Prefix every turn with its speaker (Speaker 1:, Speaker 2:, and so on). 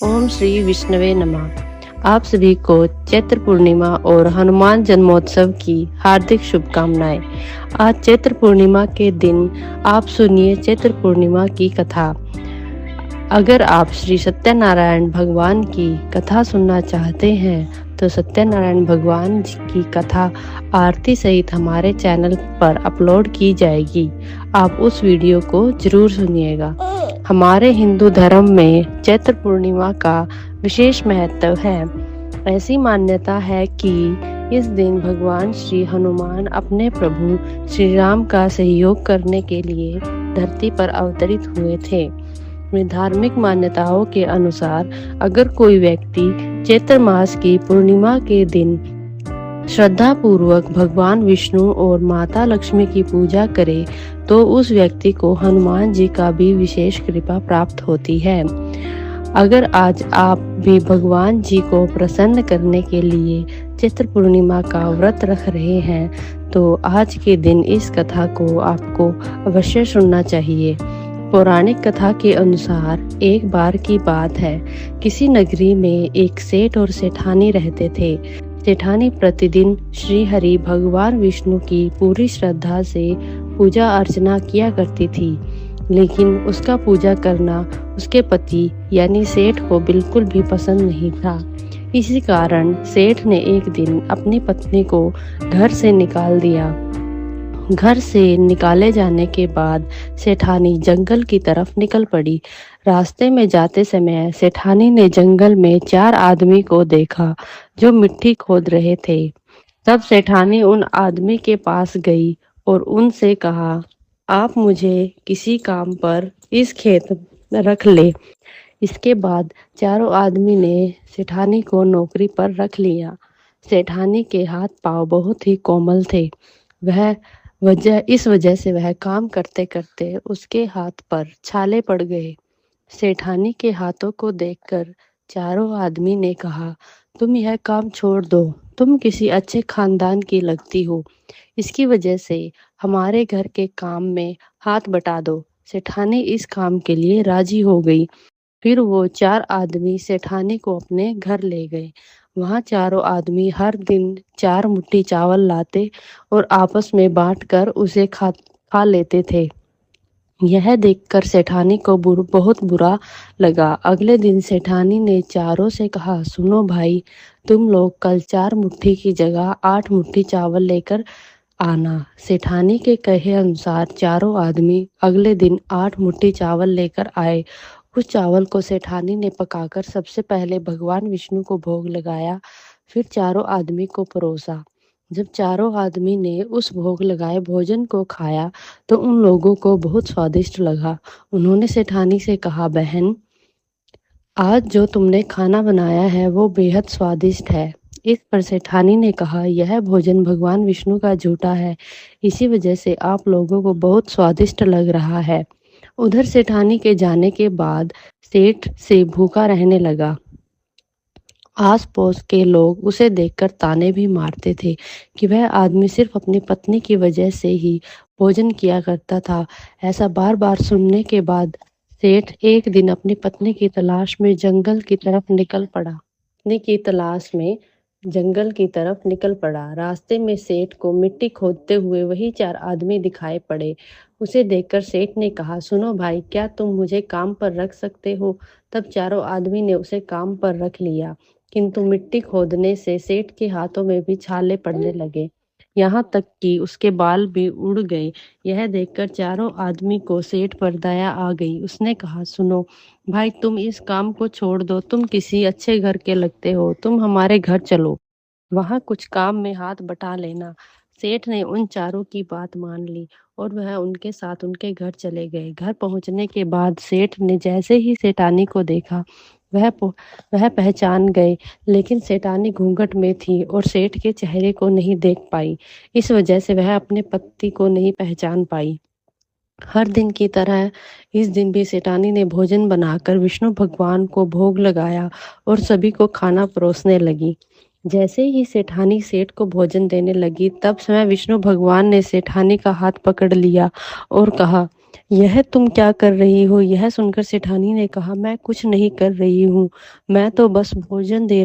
Speaker 1: ओम श्री विष्णवे नमः। आप सभी को चैत्र पूर्णिमा और हनुमान जन्मोत्सव की हार्दिक शुभकामनाएं। आज चैत्र पूर्णिमा के दिन आप सुनिए चैत्र पूर्णिमा की कथा। अगर आप श्री सत्यनारायण भगवान की कथा सुनना चाहते हैं तो सत्यनारायण भगवान जी की कथा आरती सहित हमारे चैनल पर अपलोड की जाएगी। आप उस वीडियो को जरूर सुनिएगा। हमारे हिंदू धर्म में चैत्र पूर्णिमा का विशेष महत्व है। ऐसी मान्यता है कि इस दिन भगवान श्री हनुमान अपने प्रभु श्री राम का सहयोग करने के लिए धरती पर अवतरित हुए थे। धार्मिक मान्यताओं के अनुसार अगर कोई व्यक्ति चैत्र मास की पूर्णिमा के दिन श्रद्धा पूर्वक भगवान विष्णु और माता लक्ष्मी की पूजा करे तो उस व्यक्ति को हनुमान जी का भी विशेष कृपा प्राप्त होती है। अगर आज आप भी भगवान जी को प्रसन्न करने के लिए चैत्र पूर्णिमा का व्रत रख रहे हैं तो आज के दिन इस कथा को आपको अवश्य सुनना चाहिए। पौराणिक कथा के अनुसार एक बार की बात है, किसी नगरी में एक सेठ और सेठानी रहते थे। सेठानी प्रतिदिन श्री हरि भगवान विष्णु की पूरी श्रद्धा से पूजा अर्चना किया करती थी, लेकिन उसका पूजा करना उसके पति यानी सेठ को बिल्कुल भी पसंद नहीं था। इसी कारण सेठ ने एक दिन अपनी पत्नी को घर से निकाल दिया। घर से निकाले जाने के बाद सेठानी जंगल की तरफ निकल पड़ी। रास्ते में जाते समय सेठानी ने जंगल में 4 आदमी को देखा जो मिट्टी खोद रहे थे। तब सेठानी उन आदमी के पास गई और उनसे कहा, आप मुझे किसी काम पर इस खेत में रख ले। इसके बाद चारों आदमी ने सेठानी को नौकरी पर रख लिया। सेठानी के हाथ पांव बहुत ही कोमल थे। इस वजह से वह काम करते करते उसके हाथ पर छाले पड़ गए। सेठानी के हाथों को देखकर चारों आदमी ने कहा, तुम यह काम छोड़ दो, तुम किसी अच्छे खानदान की लगती हो, इसकी वजह से हमारे घर के काम में हाथ बटा दो। सेठानी इस काम के लिए राजी हो गई। फिर वो 4 आदमी सेठानी को अपने घर ले गए। वहां चारों आदमी हर दिन 4 मुट्ठी चावल लाते और आपस में बांटकर उसे खा लेते थे। यह देखकर सेठानी को बहुत बुरा लगा। अगले दिन सेठानी ने चारों से कहा, सुनो भाई, तुम लोग कल 4 मुट्ठी की जगह 8 मुट्ठी चावल लेकर आना। सेठानी के कहे अनुसार चारों आदमी अगले दिन 8 मुट्ठी चावल लेकर आए। उस चावल को सेठानी ने पकाकर सबसे पहले भगवान विष्णु को भोग लगाया, फिर चारों आदमी को परोसा। जब चारों आदमी ने उस भोग लगाए भोजन को खाया तो उन लोगों को बहुत स्वादिष्ट लगा। उन्होंने सेठानी से कहा, बहन, आज जो तुमने खाना बनाया है वो बेहद स्वादिष्ट है। इस पर सेठानी ने कहा, यह भोजन भगवान विष्णु का झूठा है, इसी वजह से आप लोगों को बहुत स्वादिष्ट लग रहा है। उधर सेठानी के जाने के बाद सेठ से भूखा रहने लगा। आस पड़ोस के लोग उसे देखकर ताने भी मारते थे कि वह आदमी सिर्फ अपनी पत्नी की वजह से ही भोजन किया करता था। ऐसा बार बार सुनने के बाद सेठ एक दिन अपनी पत्नी की तलाश में जंगल की तरफ निकल पड़ा। रास्ते में सेठ को मिट्टी खोदते हुए वही 4 आदमी दिखाई पड़े। उसे देखकर सेठ ने कहा, सुनो भाई, क्या तुम मुझे काम पर रख सकते हो? तब चारों आदमी ने उसे काम पर रख लिया, किंतु मिट्टी खोदने से सेठ के हाथों में भी छाले पड़ने लगे, यहाँ तक कि उसके बाल भी उड़ गए। यह देखकर चारों आदमी को सेठ पर दया आ गई। उसने कहा, सुनो भाई, तुम इस काम को छोड़ दो, तुम किसी अच्छे घर के लगते हो, तुम हमारे घर चलो, वहां कुछ काम में हाथ बटा लेना। सेठ ने उन चारों की बात मान ली और वह उनके साथ उनके घर चले गए। घर पहुंचने के बाद सेठ ने जैसे ही सेठानी को देखा वह पहचान गए, लेकिन सेठानी घूंघट में थी और सेठ के चेहरे को नहीं देख पाई। इस वजह से वह अपने पति को नहीं पहचान पाई। हर दिन की तरह इस दिन भी सेठानी ने भोजन बनाकर विष्णु भगवान को भोग लगाया और सभी को खाना परोसने लगी। जैसे ही सेठानी सेठ को भोजन देने लगी तब समय विष्णु भगवान ने सेठानी का हाथ पकड़ लिया और कहा, यह तुम क्या कर रही हो? यह सुनकर सेठानी ने कहा, मैं कुछ नहीं कर रही हूँ, मैं तो बस भोजन दे रही